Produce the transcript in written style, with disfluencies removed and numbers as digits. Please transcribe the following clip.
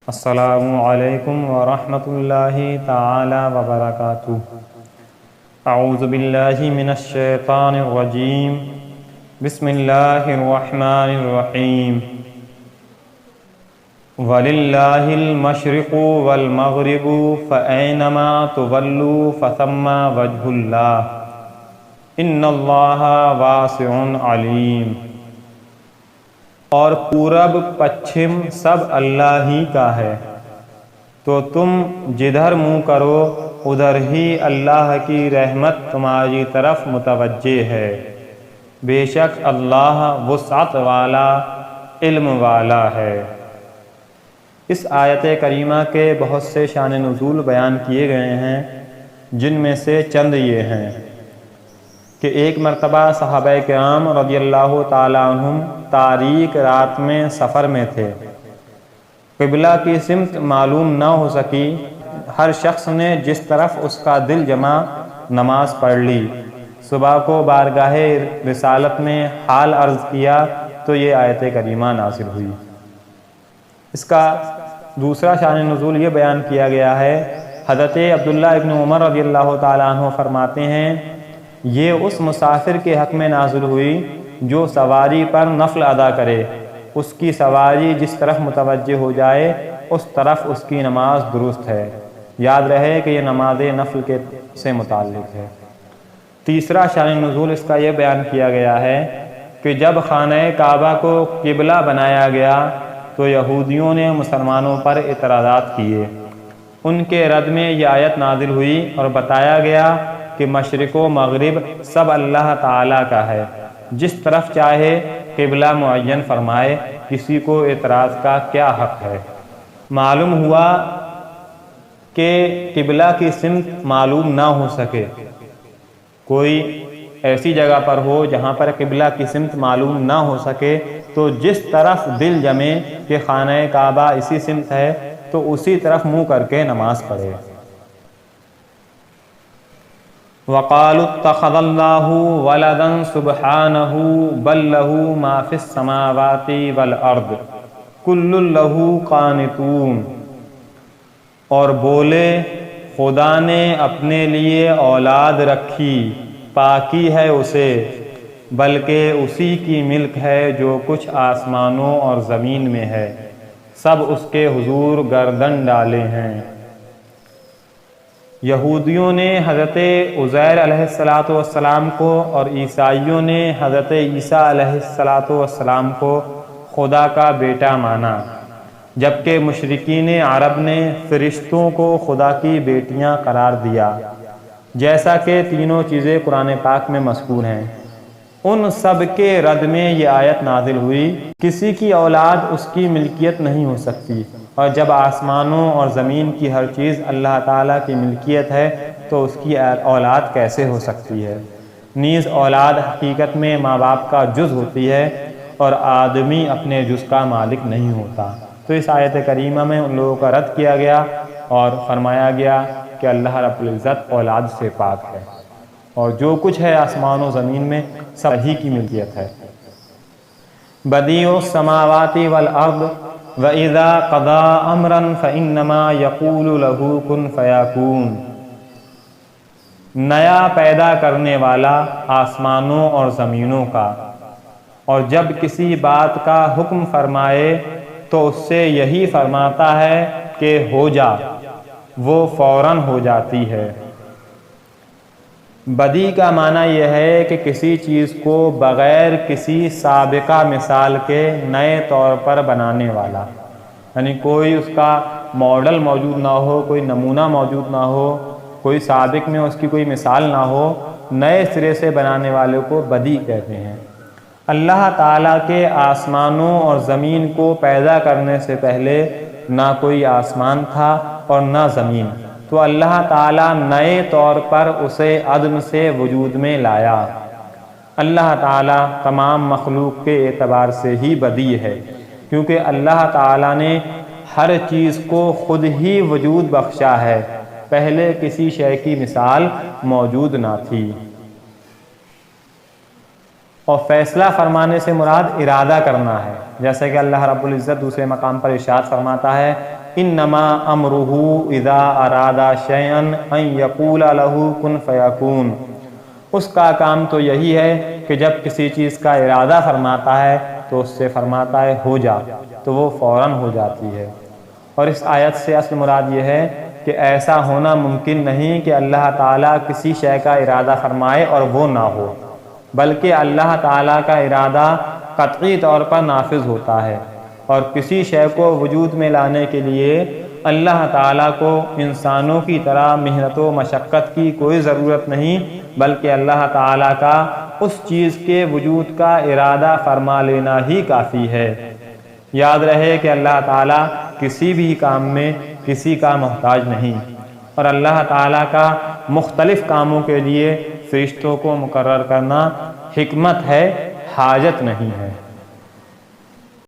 السلام علیکم ورحمۃ اللہ تعالی وبرکاتہ۔ اعوذ باللہ من الشیطان الرجیم، بسم اللہ الرحمن الرحیم۔ وَلِلَّهِ الْمَشْرِقُ وَالْمَغْرِبُ فَأَيْنَمَا تُوَلُّوا فَثَمَّ وَجْهُ اللَّهِ إِنَّ اللَّهَ وَاسِعٌ عَلِيمٌ۔ اور پورب پچھم سب اللہ ہی کا ہے، تو تم جدھر منہ کرو ادھر ہی اللہ کی رحمت تمہاری طرف متوجہ ہے، بے شک اللہ وسعت والا علم والا ہے۔ اس آیت کریمہ کے بہت سے شان نزول بیان کیے گئے ہیں، جن میں سے چند یہ ہیں کہ ایک مرتبہ صحابہ کرام رضی اللہ تعالیٰ عنہم تاریک رات میں سفر میں تھے، قبلہ کی سمت معلوم نہ ہو سکی، ہر شخص نے جس طرف اس کا دل جما نماز پڑھ لی۔ صبح کو بارگاہ رسالت میں حال عرض کیا تو یہ آیت کریمہ نازل ہوئی۔ اس کا دوسرا شان نزول یہ بیان کیا گیا ہے، حضرت عبداللہ ابن عمر رضی اللہ تعالیٰ عنہ فرماتے ہیں، یہ اس مسافر کے حق میں نازل ہوئی جو سواری پر نفل ادا کرے، اس کی سواری جس طرف متوجہ ہو جائے اس طرف اس کی نماز درست ہے۔ یاد رہے کہ یہ نماز نفل سے متعلق ہے۔ تیسرا شان نزول اس کا یہ بیان کیا گیا ہے کہ جب خانہ کعبہ کو قبلہ بنایا گیا تو یہودیوں نے مسلمانوں پر اعتراضات کیے، ان کے رد میں یہ آیت نازل ہوئی اور بتایا گیا کہ مشرق و مغرب سب اللہ تعالیٰ کا ہے، جس طرف چاہے قبلہ معین فرمائے، کسی کو اعتراض کا کیا حق ہے۔ معلوم ہوا کہ قبلہ کی سمت معلوم نہ ہو سکے، کوئی ایسی جگہ پر ہو جہاں پر قبلہ کی سمت معلوم نہ ہو سکے تو جس طرف دل جمے کہ خانہ کعبہ اسی سمت ہے تو اسی طرف منہ کر کے نماز پڑھے۔ وَقَالُوا اتَّخَذَ اللَّهُ وَلَدًا سُبْحَانَهُ بَل لَّهُ مَا فِي السَّمَاوَاتِ وَالْأَرْضِ كُلٌّ لَّهُ قَانِتُونَ۔ اور بولے خدا نے اپنے لیے اولاد رکھی، پاکی ہے اسے، بلکہ اسی کی ملک ہے جو کچھ آسمانوں اور زمین میں ہے، سب اس کے حضور گردن ڈالے ہیں۔ یہودیوں نے حضرت عزیر علیہ السلام کو اور عیسائیوں نے حضرت عیسیٰ علیہ السلام کو خدا کا بیٹا مانا، جبکہ مشرکین عرب نے فرشتوں کو خدا کی بیٹیاں قرار دیا، جیسا کہ تینوں چیزیں قرآن پاک میں مذکور ہیں۔ ان سب کے رد میں یہ آیت نازل ہوئی، کسی کی اولاد اس کی ملکیت نہیں ہو سکتی، اور جب آسمانوں اور زمین کی ہر چیز اللہ تعالیٰ کی ملکیت ہے تو اس کی اولاد کیسے ہو سکتی ہے؟ نیز اولاد حقیقت میں ماں باپ کا جز ہوتی ہے اور آدمی اپنے جز کا مالک نہیں ہوتا۔ تو اس آیت کریمہ میں ان لوگوں کا رد کیا گیا اور فرمایا گیا کہ اللہ رب العزت اولاد سے پاک ہے، اور جو کچھ ہے آسمان و زمین میں سب ہی کی ملکیت ہے۔ بدیع السماوات والارض وَإِذَا قَضَىٰ أَمْرًا فَإِنَّمَا يَقُولُ لَهُ كُن فَيَكُونُ۔ نیا پیدا کرنے والا آسمانوں اور زمینوں کا، اور جب کسی بات کا حکم فرمائے تو اس سے یہی فرماتا ہے کہ ہو جا، وہ فوراً ہو جاتی ہے۔ بدیع کا معنی یہ ہے کہ کسی چیز کو بغیر کسی سابقہ مثال کے نئے طور پر بنانے والا، یعنی کوئی اس کا ماڈل موجود نہ ہو، کوئی نمونہ موجود نہ ہو، کوئی سابق میں اس کی کوئی مثال نہ ہو، نئے سرے سے بنانے والے کو بدیع کہتے ہیں۔ اللہ تعالیٰ کے آسمانوں اور زمین کو پیدا کرنے سے پہلے نہ کوئی آسمان تھا اور نہ زمین، تو اللہ تعالیٰ نئے طور پر اسے عدم سے وجود میں لایا۔ اللہ تعالیٰ تمام مخلوق کے اعتبار سے ہی بدیع ہے، کیونکہ اللہ تعالیٰ نے ہر چیز کو خود ہی وجود بخشا ہے، پہلے کسی شے کی مثال موجود نہ تھی۔ اور فیصلہ فرمانے سے مراد ارادہ کرنا ہے، جیسے کہ اللہ رب العزت دوسرے مقام پر ارشاد فرماتا ہے انما امرہ اذا اراد شیئا ان یقول لہ کن فیکون، اس کا کام تو یہی ہے کہ جب کسی چیز کا ارادہ فرماتا ہے تو اس سے فرماتا ہے ہو جا، تو وہ فوراً ہو جاتی ہے۔ اور اس آیت سے اصل مراد یہ ہے کہ ایسا ہونا ممکن نہیں کہ اللہ تعالیٰ کسی شے کا ارادہ فرمائے اور وہ نہ ہو، بلکہ اللہ تعالیٰ کا ارادہ قطعی طور پر نافذ ہوتا ہے، اور کسی شے کو وجود میں لانے کے لیے اللہ تعالیٰ کو انسانوں کی طرح محنت و مشقت کی کوئی ضرورت نہیں، بلکہ اللہ تعالیٰ کا اس چیز کے وجود کا ارادہ فرما لینا ہی کافی ہے۔ یاد رہے کہ اللہ تعالیٰ کسی بھی کام میں کسی کا محتاج نہیں، اور اللہ تعالیٰ کا مختلف کاموں کے لیے فرشتوں کو مقرر کرنا حکمت ہے، حاجت نہیں ہے۔